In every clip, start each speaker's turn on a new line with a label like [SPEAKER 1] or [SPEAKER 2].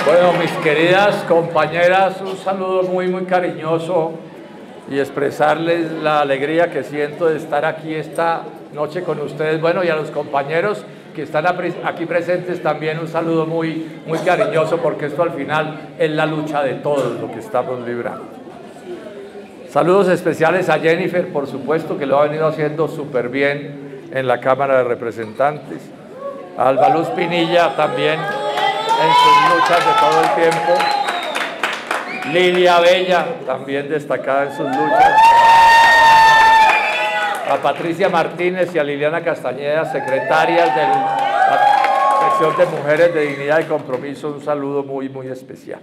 [SPEAKER 1] Bueno, mis queridas compañeras, un saludo muy cariñoso y expresarles la alegría que siento de estar aquí esta noche con ustedes. Bueno, y a los compañeros que están aquí presentes también un saludo muy cariñoso, porque esto al final es la lucha de todos lo que estamos librando. Saludos especiales a Jennifer, por supuesto, que lo ha venido haciendo súper bien en la Cámara de Representantes. A Alba Luz Pinilla también en sus luchas de todo el tiempo. Lilia Bella, también destacada en sus luchas. A Patricia Martínez y a Liliana Castañeda, secretarias de la sección de Mujeres de Dignidad y Compromiso, un saludo muy especial.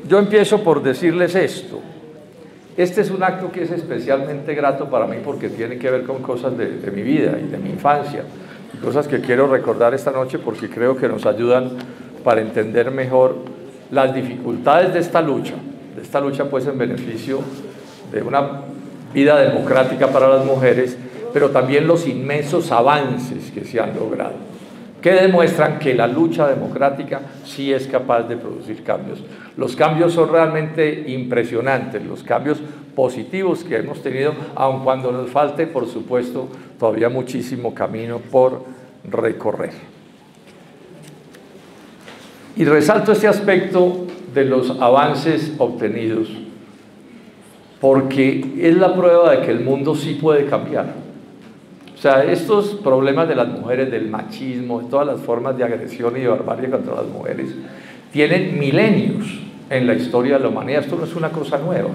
[SPEAKER 1] Yo empiezo por decirles esto. Este es un acto que es especialmente grato para mí porque tiene que ver con cosas de mi vida y de mi infancia, y cosas que quiero recordar esta noche porque creo que nos ayudan para entender mejor las dificultades de esta lucha pues en beneficio de una vida democrática para las mujeres, pero también los inmensos avances que se han logrado, que demuestran que la lucha democrática sí es capaz de producir cambios. Los cambios son realmente impresionantes, los cambios positivos que hemos tenido, aun cuando nos falte, por supuesto, todavía muchísimo camino por recorrer. Y resalto este aspecto de los avances obtenidos, porque es la prueba de que el mundo sí puede cambiar. O sea, estos problemas de las mujeres, del machismo, de todas las formas de agresión y de barbarie contra las mujeres, tienen milenios en la historia de la humanidad. Esto no es una cosa nueva.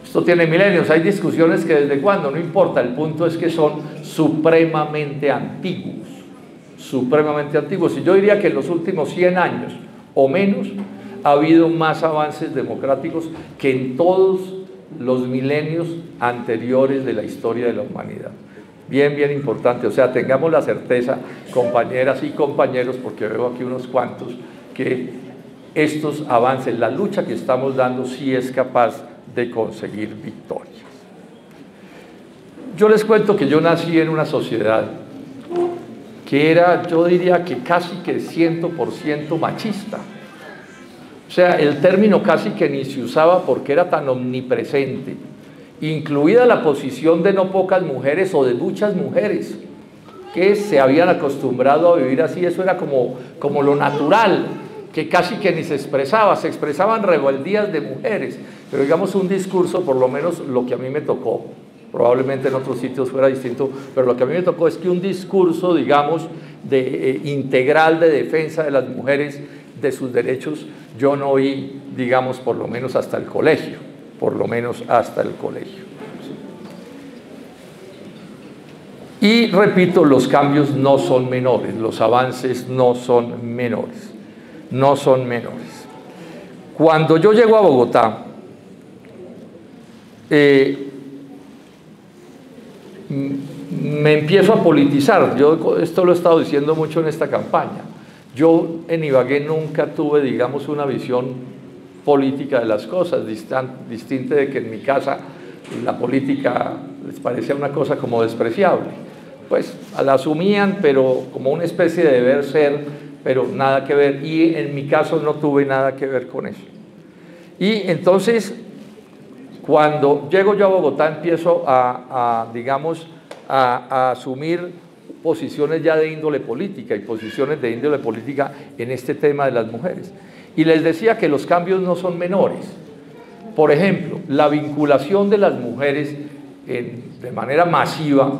[SPEAKER 1] Esto tiene milenios. Hay discusiones que desde cuándo, no importa. El punto es que son supremamente antiguos. Supremamente antiguos. Y yo diría que en los últimos 100 años o menos ha habido más avances democráticos que en todos los milenios anteriores de la historia de la humanidad. Bien importante, o sea, tengamos la certeza, compañeras y compañeros, porque veo aquí unos cuantos, que estos avances, la lucha que estamos dando, sí es capaz de conseguir victorias. Yo les cuento que yo nací en una sociedad que era, yo diría que casi que 100% machista. O sea, el término casi que ni se usaba porque era tan omnipresente, incluida la posición de no pocas mujeres o de muchas mujeres que se habían acostumbrado a vivir así. Eso era como lo natural, que casi que ni se expresaban rebeldías de mujeres, pero digamos un discurso, por lo menos lo que a mí me tocó, probablemente en otros sitios fuera distinto, pero lo que a mí me tocó es que un discurso, digamos, integral de defensa de las mujeres, de sus derechos, yo no oí, digamos, por lo menos hasta el colegio. Y repito, los cambios no son menores, los avances no son menores. Cuando yo llego a Bogotá, me empiezo a politizar. Yo esto lo he estado diciendo mucho en esta campaña. Yo en Ibagué nunca tuve, digamos, una visión política de las cosas, distinta de que en mi casa la política les parecía una cosa como despreciable. Pues la asumían, pero como una especie de deber ser, pero nada que ver, y en mi caso no tuve nada que ver con eso. Y entonces, cuando llego yo a Bogotá, empiezo digamos, a asumir posiciones ya de índole política y posiciones de índole política en este tema de las mujeres. Y les decía que los cambios no son menores. Por ejemplo, la vinculación de las mujeres de manera masiva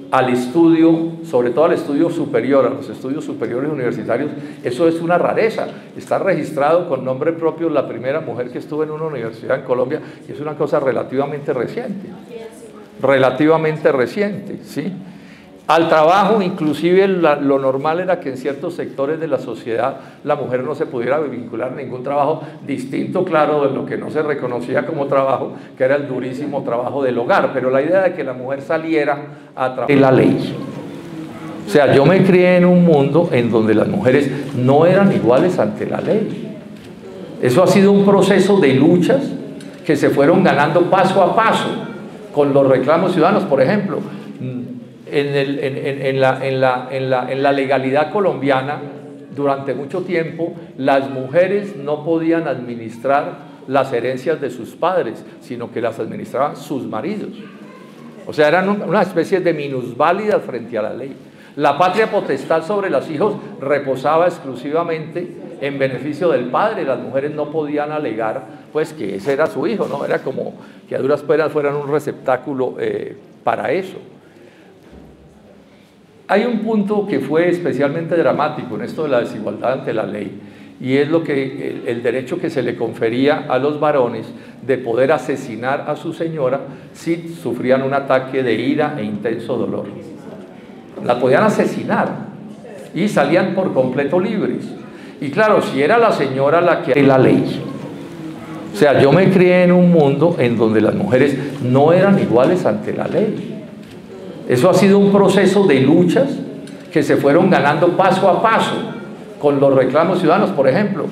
[SPEAKER 1] al estudio, sobre todo al estudio superior, a los estudios superiores universitarios, eso es una rareza. Está registrado con nombre propio la primera mujer que estuvo en una universidad en Colombia, y es una cosa relativamente reciente, ¿sí? Al trabajo, inclusive lo normal era que en ciertos sectores de la sociedad la mujer no se pudiera vincular a ningún trabajo distinto, claro, de lo que no se reconocía como trabajo, que era el durísimo trabajo del hogar, pero la idea de que la mujer saliera a trabajar de la ley. O sea, yo me crié en un mundo en donde las mujeres no eran iguales ante la ley. Eso ha sido un proceso de luchas que se fueron ganando paso a paso con los reclamos ciudadanos. Por ejemplo, en la legalidad colombiana durante mucho tiempo las mujeres no podían administrar las herencias de sus padres, sino que las administraban sus maridos. O sea, eran una especie de minusválidas frente a la ley. La patria potestad sobre los hijos reposaba exclusivamente en beneficio del padre. Las mujeres no podían alegar pues que ese era su hijo, ¿no? Era como que a duras penas fueran un receptáculo para eso. Hay un punto que fue especialmente dramático en esto de la desigualdad ante la ley, y es lo que el derecho que se le confería a los varones de poder asesinar a su señora si sufrían un ataque de ira e intenso dolor. La podían asesinar y salían por completo libres. Y claro, si era la señora la que hacía la ley. O sea, yo me crié en un mundo en donde las mujeres no eran iguales ante la ley. Eso ha sido un proceso de luchas que se fueron ganando paso a paso con los reclamos ciudadanos. Por ejemplo,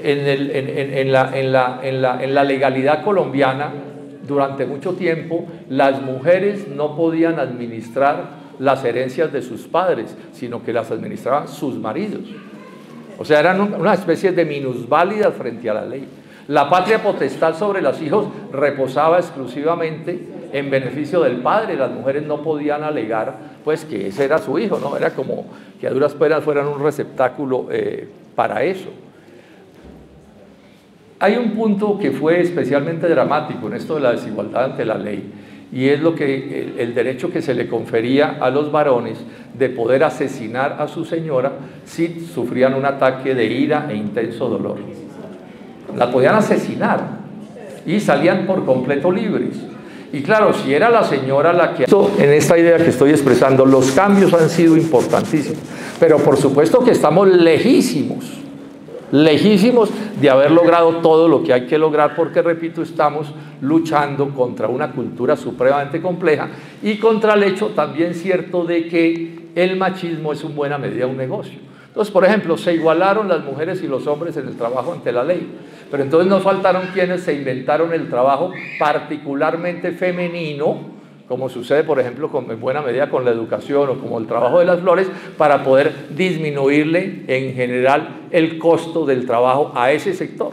[SPEAKER 1] en la legalidad colombiana, durante mucho tiempo, las mujeres no podían administrar las herencias de sus padres, sino que las administraban sus maridos. O sea, eran una especie de minusválidas frente a la ley. La patria potestad sobre los hijos reposaba exclusivamente en beneficio del padre. Las mujeres no podían alegar pues que ese era su hijo, ¿no? Era como que a duras penas fueran un receptáculo para eso. Hay un punto que fue especialmente dramático en esto de la desigualdad ante la ley, y es lo que el derecho que se le confería a los varones de poder asesinar a su señora si sufrían un ataque de ira e intenso dolor. La podían asesinar y salían por completo libres. Y claro, si era la señora la que... En esta idea que estoy expresando, los cambios han sido importantísimos, pero por supuesto que estamos lejísimos de haber logrado todo lo que hay que lograr, porque, repito, estamos luchando contra una cultura supremamente compleja y contra el hecho también cierto de que el machismo es en buena medida un negocio. Entonces, por ejemplo, se igualaron las mujeres y los hombres en el trabajo ante la ley, pero entonces nos faltaron quienes se inventaron el trabajo particularmente femenino, como sucede, por ejemplo, en buena medida con la educación o como el trabajo de las flores, para poder disminuirle en general el costo del trabajo a ese sector.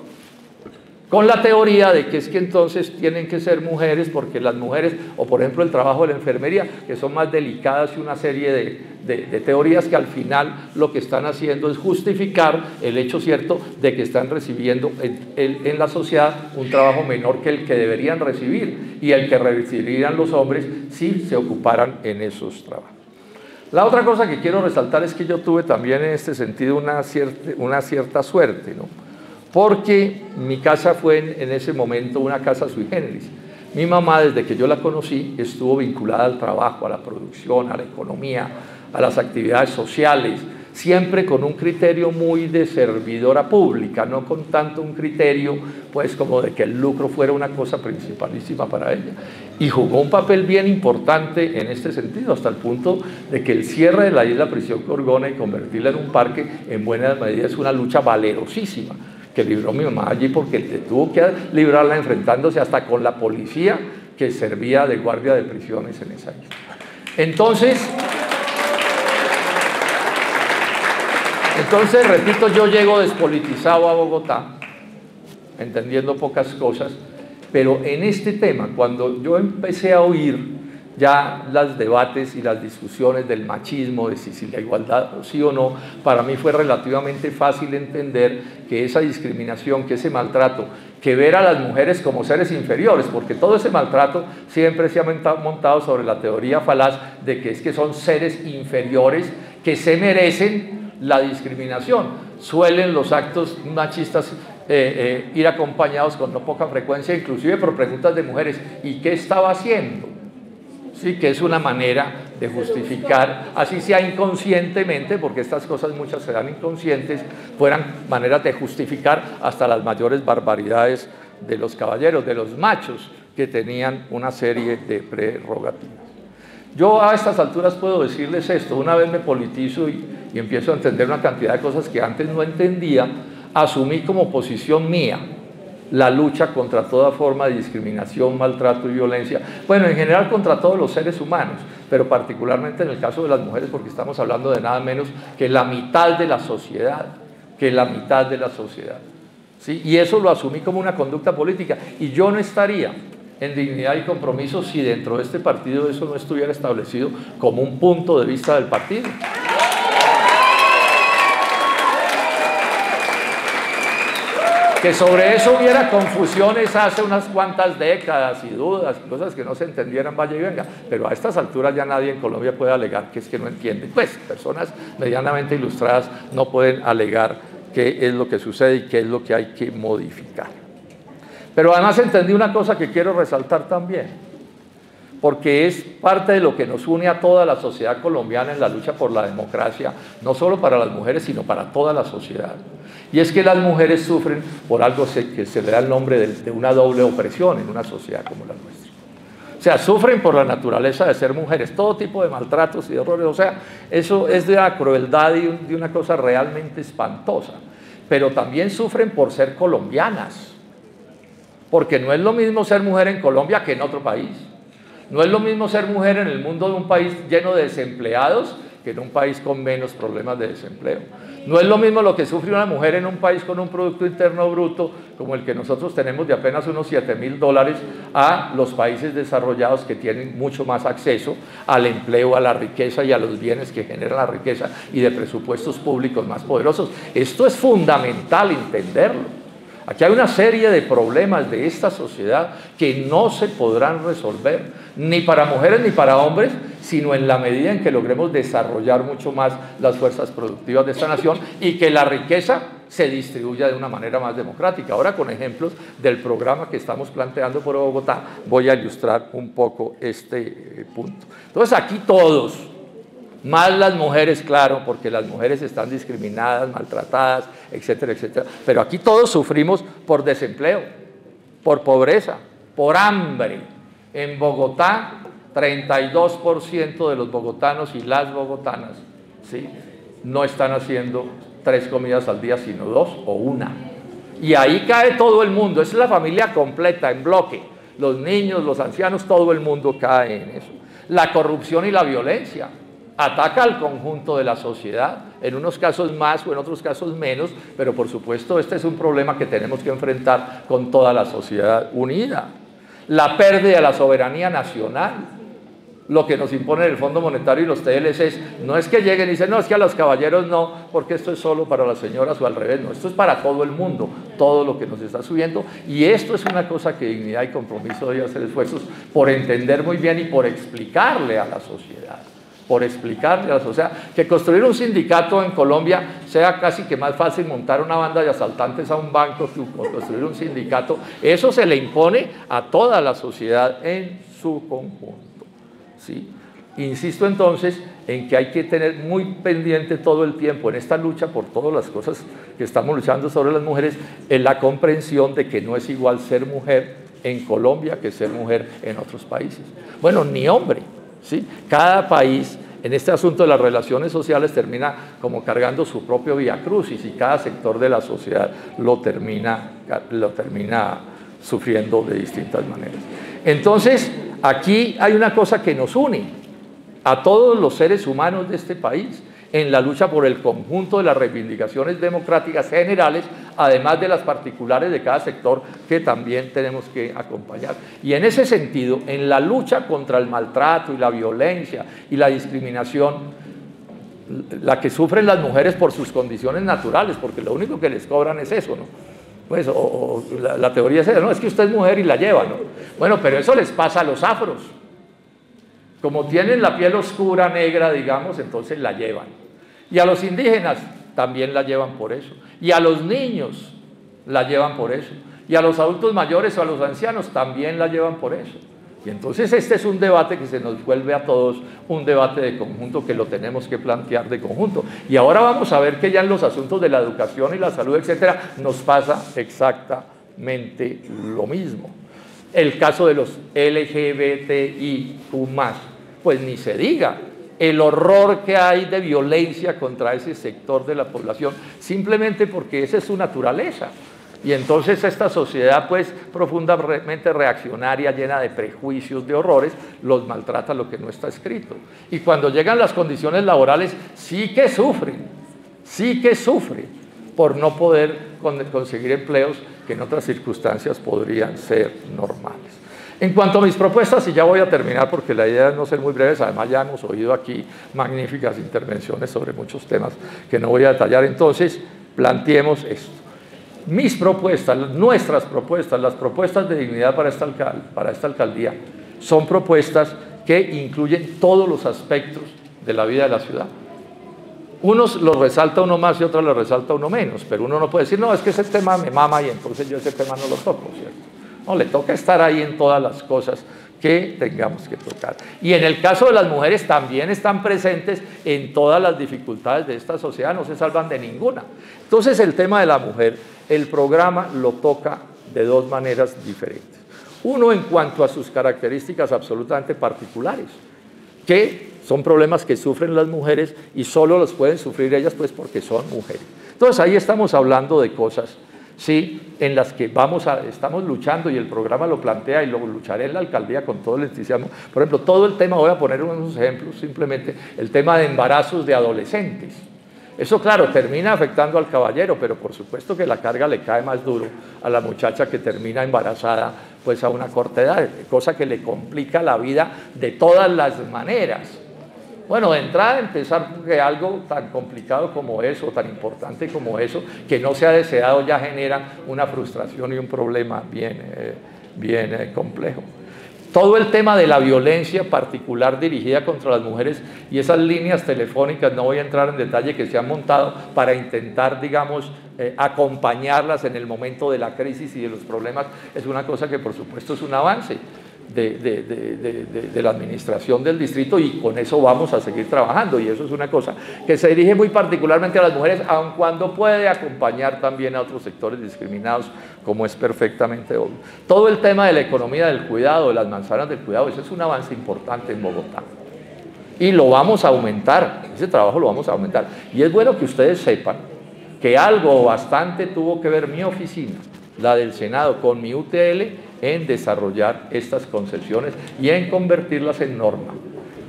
[SPEAKER 1] Con la teoría de que es que entonces tienen que ser mujeres, porque las mujeres, o por ejemplo el trabajo de la enfermería, que son más delicadas, y una serie de teorías que al final lo que están haciendo es justificar el hecho cierto de que están recibiendo en la sociedad un trabajo menor que el que deberían recibir, y el que recibirían los hombres si se ocuparan en esos trabajos. La otra cosa que quiero resaltar es que yo tuve también en este sentido una cierta suerte, ¿no? Porque mi casa fue en ese momento una casa sui generis. Mi mamá, desde que yo la conocí, estuvo vinculada al trabajo, a la producción, a la economía, a las actividades sociales, siempre con un criterio muy de servidora pública, no con tanto un criterio pues como de que el lucro fuera una cosa principalísima para ella. Y jugó un papel bien importante en este sentido, hasta el punto de que el cierre de la isla Prisión Gorgona y convertirla en un parque, en buena medida es una lucha valerosísima que libró mi mamá allí, porque tuvo que librarla enfrentándose hasta con la policía que servía de guardia de prisiones en esa isla. Entonces, repito, yo llego despolitizado a Bogotá, entendiendo pocas cosas, pero en este tema, cuando yo empecé a oír ya los debates y las discusiones del machismo, de si la igualdad sí o no, para mí fue relativamente fácil entender que esa discriminación, que ese maltrato, que ver a las mujeres como seres inferiores, porque todo ese maltrato siempre se ha montado sobre la teoría falaz de que es que son seres inferiores que se merecen la discriminación. Suelen los actos machistas ir acompañados con no poca frecuencia, inclusive por preguntas de mujeres: ¿y qué estaba haciendo? Sí, que es una manera de justificar, así sea inconscientemente, porque estas cosas muchas se dan inconscientes, fueran maneras de justificar hasta las mayores barbaridades de los caballeros, de los machos, que tenían una serie de prerrogativas. Yo a estas alturas puedo decirles esto: una vez me politizo y empiezo a entender una cantidad de cosas que antes no entendía, asumí como posición mía la lucha contra toda forma de discriminación, maltrato y violencia, bueno, en general contra todos los seres humanos, pero particularmente en el caso de las mujeres, porque estamos hablando de nada menos que la mitad de la sociedad, ¿sí? Y eso lo asumí como una conducta política, y yo no estaría en Dignidad y Compromiso si dentro de este partido eso no estuviera establecido como un punto de vista del partido. Que sobre eso hubiera confusiones hace unas cuantas décadas y dudas, cosas que no se entendieran, vaya y venga, pero a estas alturas ya nadie en Colombia puede alegar que es que no entiende. Pues personas medianamente ilustradas no pueden alegar qué es lo que sucede y qué es lo que hay que modificar. Pero además entendí una cosa que quiero resaltar también, porque es parte de lo que nos une a toda la sociedad colombiana en la lucha por la democracia, no solo para las mujeres, sino para toda la sociedad. Y es que las mujeres sufren por algo que se le da el nombre de una doble opresión en una sociedad como la nuestra. O sea, sufren por la naturaleza de ser mujeres, todo tipo de maltratos y de horrores. O sea, eso es de una crueldad y de una cosa realmente espantosa. Pero también sufren por ser colombianas, porque no es lo mismo ser mujer en Colombia que en otro país. No es lo mismo ser mujer en el mundo de un país lleno de desempleados que en un país con menos problemas de desempleo. No es lo mismo lo que sufre una mujer en un país con un Producto Interno Bruto como el que nosotros tenemos de apenas unos $7.000 a los países desarrollados que tienen mucho más acceso al empleo, a la riqueza y a los bienes que generan la riqueza y de presupuestos públicos más poderosos. Esto es fundamental entenderlo. Aquí hay una serie de problemas de esta sociedad que no se podrán resolver ni para mujeres ni para hombres, sino en la medida en que logremos desarrollar mucho más las fuerzas productivas de esta nación y que la riqueza se distribuya de una manera más democrática. Ahora, con ejemplos del programa que estamos planteando por Bogotá, voy a ilustrar un poco este punto. Entonces, aquí todos, más las mujeres, claro, porque las mujeres están discriminadas, maltratadas, etcétera, etcétera. Pero aquí todos sufrimos por desempleo, por pobreza, por hambre. En Bogotá, 32% de los bogotanos y las bogotanas, ¿sí?, no están haciendo 3 comidas al día, sino 2 o 1. Y ahí cae todo el mundo. Esa es la familia completa, en bloque. Los niños, los ancianos, todo el mundo cae en eso. La corrupción y la violencia ataca al conjunto de la sociedad, en unos casos más o en otros casos menos, pero por supuesto este es un problema que tenemos que enfrentar con toda la sociedad unida. La pérdida de la soberanía nacional, lo que nos impone el Fondo Monetario y los TLCs, no es que lleguen y dicen, no, es que a los caballeros no, porque esto es solo para las señoras o al revés, no, esto es para todo el mundo, todo lo que nos está subiendo, y esto es una cosa que Dignidad y Compromiso debe hacer esfuerzos por entender muy bien y por explicarle a la sociedad. O sea, que construir un sindicato en Colombia sea casi que más fácil montar una banda de asaltantes a un banco que construir un sindicato. Eso se le impone a toda la sociedad en su conjunto, ¿sí? Insisto entonces en que hay que tener muy pendiente todo el tiempo en esta lucha por todas las cosas que estamos luchando sobre las mujeres, en la comprensión de que no es igual ser mujer en Colombia que ser mujer en otros países. Bueno, ni hombre. ¿Sí? Cada país en este asunto de las relaciones sociales termina como cargando su propio viacrucis y cada sector de la sociedad lo termina sufriendo de distintas maneras. Entonces, aquí hay una cosa que nos une a todos los seres humanos de este país en la lucha por el conjunto de las reivindicaciones democráticas generales, además de las particulares de cada sector que también tenemos que acompañar. Y en ese sentido, en la lucha contra el maltrato y la violencia y la discriminación, la que sufren las mujeres por sus condiciones naturales, porque lo único que les cobran es eso, ¿no? Pues, la teoría es esa, no, es que usted es mujer y la lleva, ¿no? Bueno, pero eso les pasa a los afros. Como tienen la piel oscura, negra, digamos, entonces la llevan. Y a los indígenas también la llevan por eso. Y a los niños la llevan por eso. Y a los adultos mayores o a los ancianos también la llevan por eso. Y entonces este es un debate que se nos vuelve a todos un debate de conjunto que lo tenemos que plantear de conjunto. Y ahora vamos a ver que ya en los asuntos de la educación y la salud, etcétera, nos pasa exactamente lo mismo. El caso de los LGBTIQ+, pues ni se diga. El horror que hay de violencia contra ese sector de la población, simplemente porque esa es su naturaleza. Y entonces esta sociedad pues profundamente reaccionaria, llena de prejuicios, de horrores, los maltrata lo que no está escrito. Y cuando llegan las condiciones laborales sí que sufren por no poder conseguir empleos que en otras circunstancias podrían ser normales. En cuanto a mis propuestas, y ya voy a terminar porque la idea es no ser muy breves, además ya hemos oído aquí magníficas intervenciones sobre muchos temas que no voy a detallar, entonces planteemos esto. Mis propuestas, nuestras propuestas, las propuestas de dignidad para esta alcaldía, son propuestas que incluyen todos los aspectos de la vida de la ciudad. Unos los resalta uno más y otros los resalta uno menos, pero uno no puede decir, no, es que ese tema me mama y entonces yo ese tema no lo toco, ¿cierto? No, le toca estar ahí en todas las cosas que tengamos que tocar. Y en el caso de las mujeres también están presentes en todas las dificultades de esta sociedad, no se salvan de ninguna. Entonces el tema de la mujer, el programa lo toca de dos maneras diferentes. Uno en cuanto a sus características absolutamente particulares, que son problemas que sufren las mujeres y solo los pueden sufrir ellas pues porque son mujeres. Entonces ahí estamos hablando de cosas, ¿sí?, en las que estamos luchando, y el programa lo plantea y lo lucharé en la alcaldía con todo el entusiasmo. Por ejemplo, todo el tema, voy a poner unos ejemplos, simplemente el tema de embarazos de adolescentes. Eso, claro, termina afectando al caballero, pero por supuesto que la carga le cae más duro a la muchacha que termina embarazada pues a una corta edad, cosa que le complica la vida de todas las maneras. Bueno, de entrada empezar porque algo tan complicado como eso, tan importante como eso, que no se ha deseado, ya genera una frustración y un problema bien complejo. Todo el tema de la violencia particular dirigida contra las mujeres y esas líneas telefónicas, no voy a entrar en detalle, que se han montado para intentar, digamos, acompañarlas en el momento de la crisis y de los problemas, es una cosa que por supuesto es un avance de la administración del distrito, y con eso vamos a seguir trabajando, y eso es una cosa que se dirige muy particularmente a las mujeres, aun cuando puede acompañar también a otros sectores discriminados, como es perfectamente obvio. Todo el tema de la economía del cuidado, de las manzanas del cuidado, eso es un avance importante en Bogotá. Y lo vamos a aumentar, ese trabajo lo vamos a aumentar. Y es bueno que ustedes sepan que algo bastante tuvo que ver mi oficina, la del Senado, con mi UTL, en desarrollar estas concepciones y en convertirlas en norma.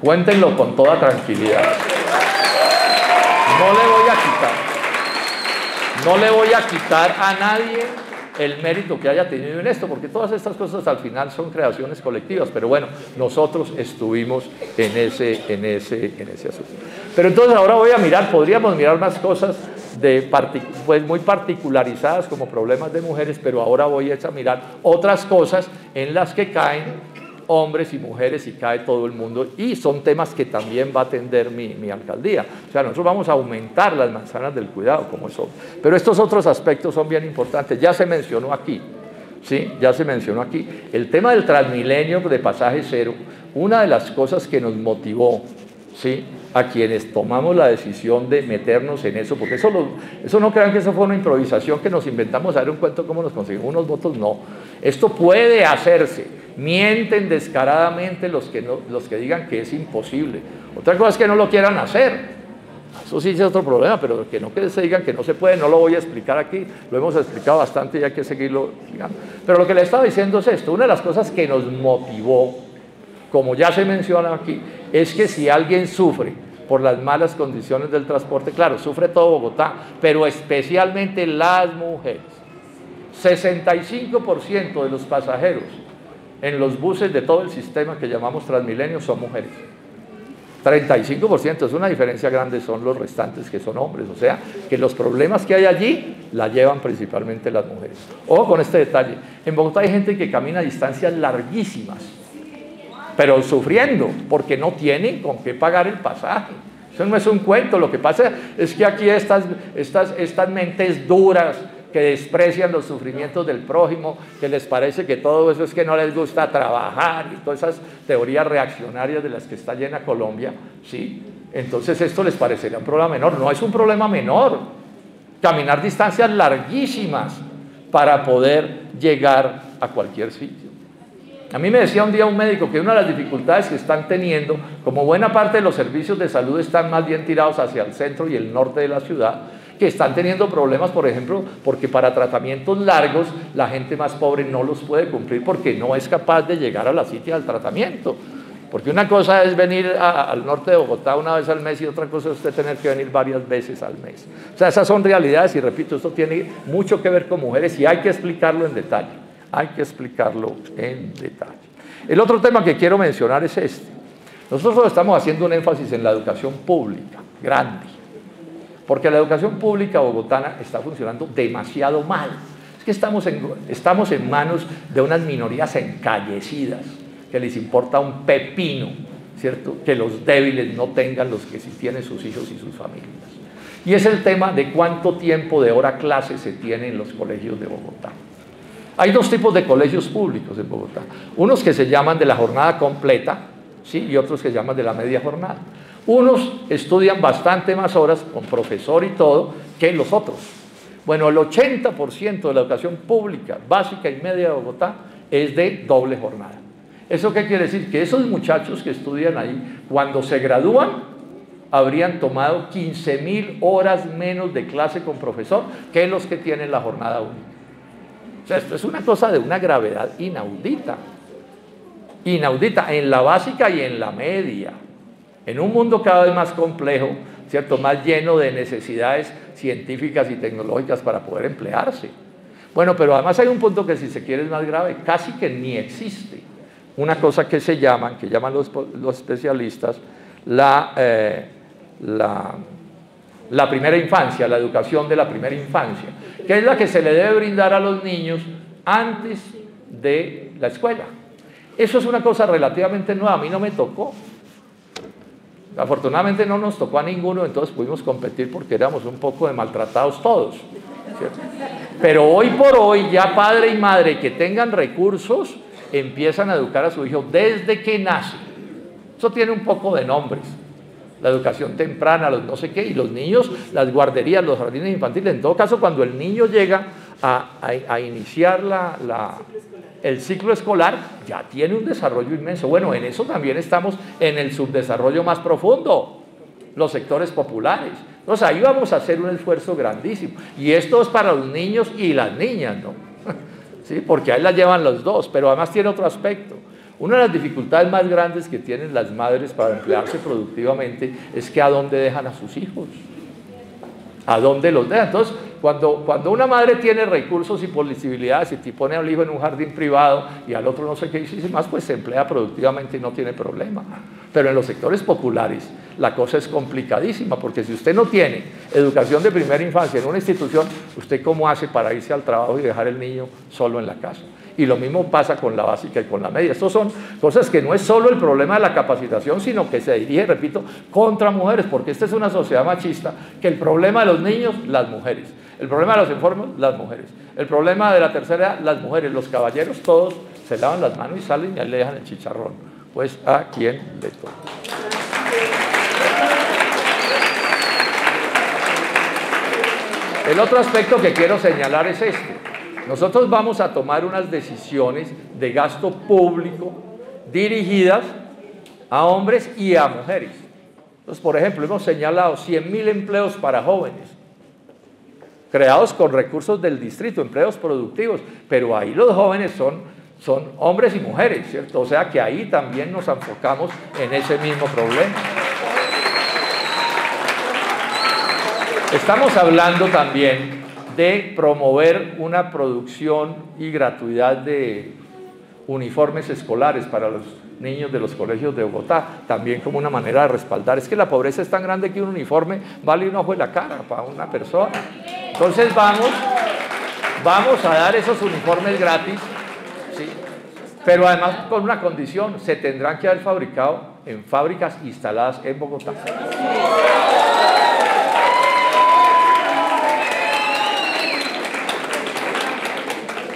[SPEAKER 1] Cuéntenlo con toda tranquilidad. No le voy a quitar a nadie el mérito que haya tenido en esto, porque todas estas cosas al final son creaciones colectivas, pero bueno, nosotros estuvimos en ese asunto. Pero entonces ahora voy a mirar, podríamos mirar más cosas pues muy particularizadas como problemas de mujeres, pero ahora voy a mirar otras cosas en las que caen hombres y mujeres y cae todo el mundo, y son temas que también va a atender mi alcaldía. O sea, nosotros vamos a aumentar las manzanas del cuidado como eso, pero estos otros aspectos son bien importantes. Ya se mencionó aquí, ¿sí? Ya se mencionó aquí el tema del Transmilenio de pasaje cero. Una de las cosas que nos motivó, ¿sí?, a quienes tomamos la decisión de meternos en eso, porque eso no crean que eso fue una improvisación que nos inventamos a ver un cuento cómo nos conseguimos unos votos, no. Esto puede hacerse. Mienten descaradamente los que digan que es imposible. Otra cosa es que no lo quieran hacer. Eso sí es otro problema, pero que se digan que no se puede, no lo voy a explicar aquí, lo hemos explicado bastante y hay que seguirlo explicando. Pero lo que le estaba diciendo es esto: una de las cosas que nos motivó, como ya se menciona aquí, es que si alguien sufre por las malas condiciones del transporte, claro, sufre todo Bogotá, pero especialmente las mujeres. 65% de los pasajeros en los buses de todo el sistema que llamamos Transmilenio son mujeres. 35%, es una diferencia grande, son los restantes que son hombres. O sea, que los problemas que hay allí la llevan principalmente las mujeres. Ojo con este detalle: en Bogotá hay gente que camina a distancias larguísimas, pero sufriendo, porque no tienen con qué pagar el pasaje. Eso no es un cuento. Lo que pasa es que aquí estas mentes duras que desprecian los sufrimientos del prójimo, que les parece que todo eso es que no les gusta trabajar, y todas esas teorías reaccionarias de las que está llena Colombia, ¿sí? Entonces esto les parecería un problema menor. No es un problema menor caminar distancias larguísimas para poder llegar a cualquier sitio. A mí me decía un día un médico que una de las dificultades que están teniendo, como buena parte de los servicios de salud están más bien tirados hacia el centro y el norte de la ciudad, que están teniendo problemas, por ejemplo, porque para tratamientos largos la gente más pobre no los puede cumplir porque no es capaz de llegar a la cita del tratamiento. Porque una cosa es venir al norte de Bogotá una vez al mes y otra cosa es usted tener que venir varias veces al mes. O sea, esas son realidades y repito, esto tiene mucho que ver con mujeres y hay que explicarlo en detalle. Hay que explicarlo en detalle. El otro tema que quiero mencionar es este. Nosotros estamos haciendo un énfasis en la educación pública, grande. Porque la educación pública bogotana está funcionando demasiado mal. Es que estamos en manos de unas minorías encallecidas, que les importa un pepino, ¿cierto? Que los débiles no tengan los que sí tienen sus hijos y sus familias. Y es el tema de cuánto tiempo de hora clase se tiene en los colegios de Bogotá. Hay dos tipos de colegios públicos en Bogotá. Unos que se llaman de la jornada completa, ¿sí? Y otros que se llaman de la media jornada. Unos estudian bastante más horas, con profesor y todo, que los otros. Bueno, el 80% de la educación pública, básica y media de Bogotá, es de doble jornada. ¿Eso qué quiere decir? Que esos muchachos que estudian ahí, cuando se gradúan, habrían tomado 15.000 horas menos de clase con profesor que los que tienen la jornada única. O sea, esto es una cosa de una gravedad inaudita. Inaudita en la básica y en la media. En un mundo cada vez más complejo, ¿cierto? Más lleno de necesidades científicas y tecnológicas para poder emplearse. Bueno, pero además hay un punto que si se quiere es más grave, casi que ni existe. Una cosa que llaman los especialistas la primera infancia, la educación de la primera infancia, que es la que se le debe brindar a los niños antes de la escuela. Eso es una cosa relativamente nueva, a mí no me tocó. Afortunadamente no nos tocó a ninguno, entonces pudimos competir porque éramos un poco de maltratados todos, ¿cierto? Pero hoy por hoy ya padre y madre que tengan recursos empiezan a educar a su hijo desde que nace. Eso tiene un poco de nombres. La educación temprana, los no sé qué, y los niños, las guarderías, los jardines infantiles. En todo caso, cuando el niño llega a iniciar el ciclo escolar, ya tiene un desarrollo inmenso. Bueno, en eso también estamos en el subdesarrollo más profundo, los sectores populares. Entonces ahí vamos a hacer un esfuerzo grandísimo. Y esto es para los niños y las niñas, ¿no? ¿Sí? Porque ahí las llevan los dos, pero además tiene otro aspecto. Una de las dificultades más grandes que tienen las madres para emplearse productivamente es que ¿a dónde dejan a sus hijos? ¿A dónde los dejan? Entonces, cuando una madre tiene recursos y posibilidades y te pone al hijo en un jardín privado y al otro no sé qué dice más, pues se emplea productivamente y no tiene problema. Pero en los sectores populares la cosa es complicadísima, porque si usted no tiene educación de primera infancia en una institución, ¿usted cómo hace para irse al trabajo y dejar el niño solo en la casa? Y lo mismo pasa con la básica y con la media. Estas son cosas que no es solo el problema de la capacitación, sino que se dirige, repito, contra mujeres, porque esta es una sociedad machista, que el problema de los niños, las mujeres. El problema de los enfermos, las mujeres. El problema de la tercera edad, las mujeres. Los caballeros todos se lavan las manos y salen y ahí le dejan el chicharrón. Pues a quien le toca. El otro aspecto que quiero señalar es este. Nosotros vamos a tomar unas decisiones de gasto público dirigidas a hombres y a mujeres. Entonces, por ejemplo, hemos señalado 100.000 empleos para jóvenes, creados con recursos del distrito, empleos productivos, pero ahí los jóvenes son hombres y mujeres, ¿cierto? O sea que ahí también nos enfocamos en ese mismo problema. Estamos hablando también de promover una producción y gratuidad de uniformes escolares para los niños de los colegios de Bogotá, también como una manera de respaldar. Es que la pobreza es tan grande que un uniforme vale un ojo de la cara para una persona. Entonces vamos a dar esos uniformes gratis, ¿sí? Pero además con una condición: se tendrán que haber fabricado en fábricas instaladas en Bogotá.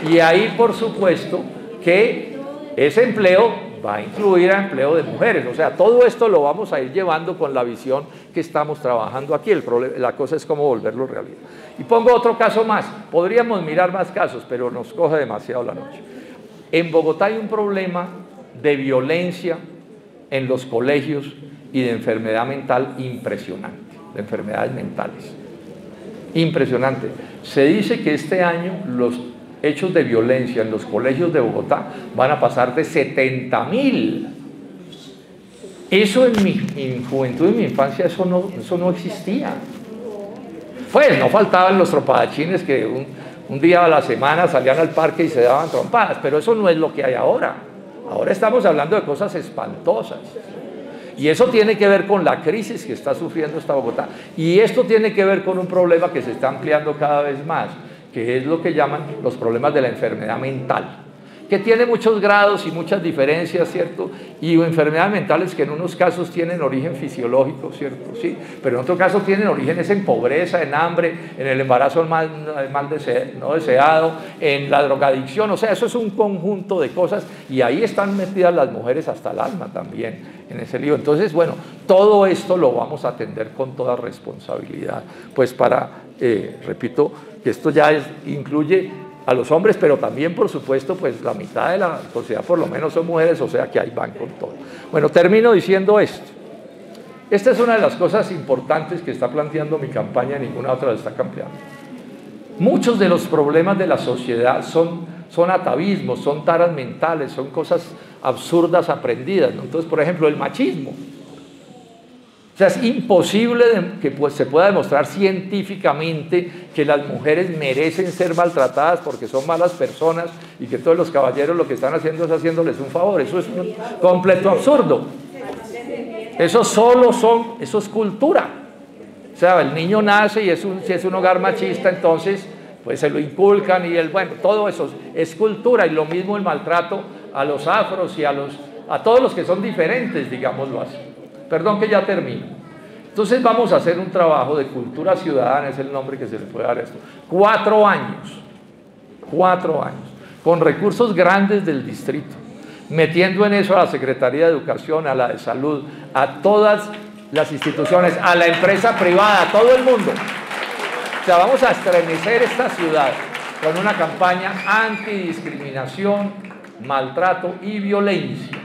[SPEAKER 1] Y ahí, por supuesto, que ese empleo va a incluir a empleo de mujeres. O sea, todo esto lo vamos a ir llevando con la visión que estamos trabajando aquí. La cosa es cómo volverlo realidad. Y pongo otro caso más. Podríamos mirar más casos, pero nos coge demasiado la noche. En Bogotá hay un problema de violencia en los colegios y de enfermedad mental impresionante, de enfermedades mentales. impresionante. Se dice que este año los hechos de violencia en los colegios de Bogotá van a pasar de 70.000. Eso en mi juventud, en mi infancia, eso no existía. Pues no faltaban los tropadachines que un día a la semana salían al parque y se daban trompadas, pero eso no es lo que hay ahora. Ahora estamos hablando de cosas espantosas. Y eso tiene que ver con la crisis que está sufriendo esta Bogotá. Y esto tiene que ver con un problema que se está ampliando cada vez más, que es lo que llaman los problemas de la enfermedad mental, que tiene muchos grados y muchas diferencias, ¿cierto? Y enfermedades mentales que en unos casos tienen origen fisiológico, ¿cierto? Sí, pero en otros casos tienen orígenes en pobreza, en hambre, en el embarazo no deseado, en la drogadicción. O sea, eso es un conjunto de cosas y ahí están metidas las mujeres hasta el alma también en ese lío. Entonces, bueno, todo esto lo vamos a atender con toda responsabilidad, pues para, repito, que esto ya incluye a los hombres, pero también, por supuesto, pues la mitad de la sociedad por lo menos son mujeres, o sea que ahí van con todo. Bueno, termino diciendo esto. Esta es una de las cosas importantes que está planteando mi campaña, ninguna otra la está cambiando. Muchos de los problemas de la sociedad son atavismos, son taras mentales, son cosas absurdas aprendidas, ¿no? Entonces, por ejemplo, el machismo. O sea, es imposible que se pueda demostrar científicamente que las mujeres merecen ser maltratadas porque son malas personas y que todos los caballeros lo que están haciendo es haciéndoles un favor. Eso es un completo absurdo. Eso es cultura. O sea, el niño nace y si es un hogar machista, entonces pues se lo inculcan y bueno, todo eso es cultura. Y lo mismo el maltrato a los afros y a todos los que son diferentes, digámoslo así. Perdón que ya termino. Entonces vamos a hacer un trabajo de cultura ciudadana, es el nombre que se le puede dar a esto. 4 años, con recursos grandes del distrito, metiendo en eso a la Secretaría de Educación, a la de Salud, a todas las instituciones, a la empresa privada, a todo el mundo. O sea, vamos a estremecer esta ciudad con una campaña antidiscriminación, maltrato y violencia.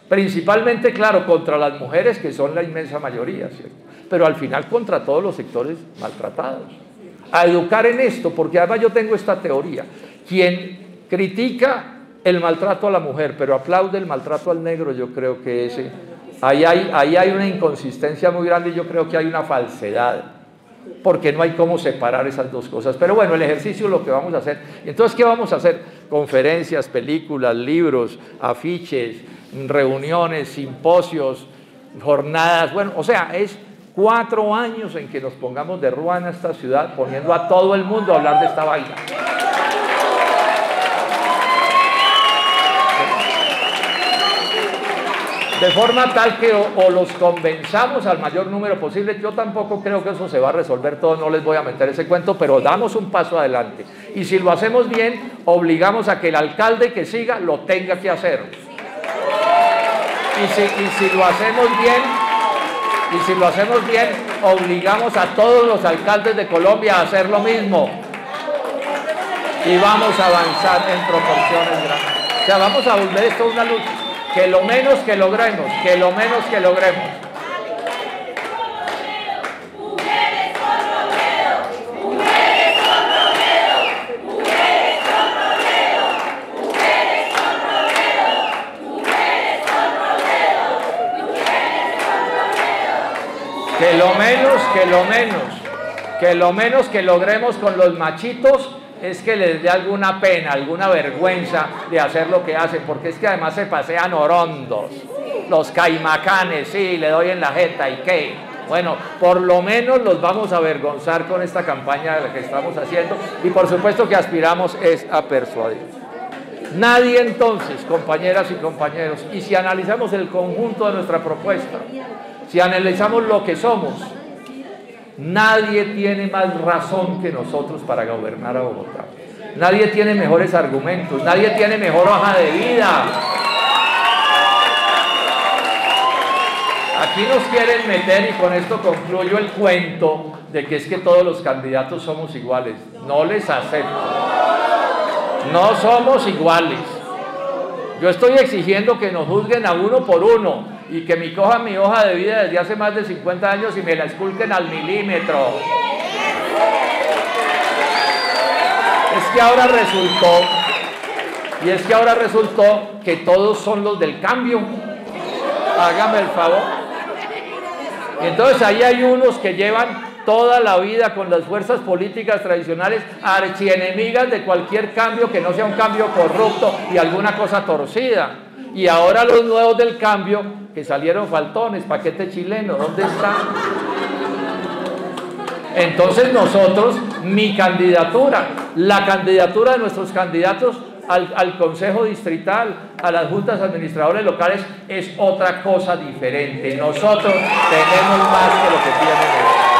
[SPEAKER 1] Principalmente, claro, contra las mujeres, que son la inmensa mayoría, ¿cierto? Pero al final contra todos los sectores maltratados. A educar en esto, porque además yo tengo esta teoría. Quien critica el maltrato a la mujer, pero aplaude el maltrato al negro, yo creo que ahí hay una inconsistencia muy grande y yo creo que hay una falsedad, porque no hay cómo separar esas dos cosas. Pero bueno, el ejercicio es lo que vamos a hacer. Entonces, ¿qué vamos a hacer? Conferencias, películas, libros, afiches, reuniones, simposios, jornadas, bueno, o sea, es 4 años en que nos pongamos de ruana a esta ciudad, poniendo a todo el mundo a hablar de esta vaina. De forma tal que o los convenzamos al mayor número posible. Yo tampoco creo que eso se va a resolver todo, no les voy a meter ese cuento, pero damos un paso adelante. Y si lo hacemos bien, obligamos a que el alcalde que siga lo tenga que hacer. Y si lo hacemos bien, obligamos a todos los alcaldes de Colombia a hacer lo mismo. Y vamos a avanzar en proporciones grandes. O sea, vamos a volver esto una lucha. Que lo menos que logremos. Que lo menos que logremos con los machitos es que les dé alguna pena, alguna vergüenza de hacer lo que hacen, porque es que además se pasean orondos, los caimacanes, sí, le doy en la jeta, ¿y qué? Bueno, por lo menos los vamos a avergonzar con esta campaña que estamos haciendo, y por supuesto que aspiramos es a persuadir. Nadie entonces, compañeras y compañeros, y si analizamos el conjunto de nuestra propuesta, si analizamos lo que somos, nadie tiene más razón que nosotros para gobernar a Bogotá. Nadie tiene mejores argumentos, nadie tiene mejor hoja de vida. Aquí nos quieren meter, y con esto concluyo el cuento, de que es que todos los candidatos somos iguales. No les acepto. No somos iguales. Yo estoy exigiendo que nos juzguen a uno por uno y que me cojan mi hoja de vida desde hace más de 50 años y me la esculquen al milímetro. que ahora resultó que todos son los del cambio. Hágame el favor. Y entonces ahí hay unos que llevan toda la vida con las fuerzas políticas tradicionales archienemigas de cualquier cambio que no sea un cambio corrupto y alguna cosa torcida. Y ahora los nuevos del cambio que salieron faltones, paquete chileno, ¿dónde están? Entonces nosotros, mi candidatura, la candidatura de nuestros candidatos al Consejo Distrital, a las juntas administradores locales, es otra cosa diferente. Nosotros tenemos más que lo que tienen ellos.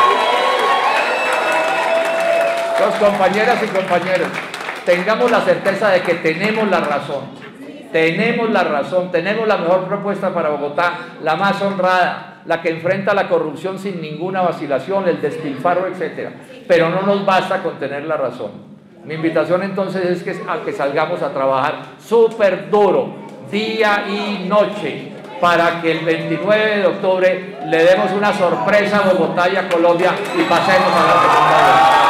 [SPEAKER 1] Entonces, compañeras y compañeros, tengamos la certeza de que tenemos la razón. Tenemos la razón, tenemos la mejor propuesta para Bogotá, la más honrada, la que enfrenta la corrupción sin ninguna vacilación, el despilfarro, etc. Pero no nos basta con tener la razón. Mi invitación entonces es a que salgamos a trabajar súper duro, día y noche, para que el 29 de octubre le demos una sorpresa a Bogotá y a Colombia y pasemos a la segunda vuelta.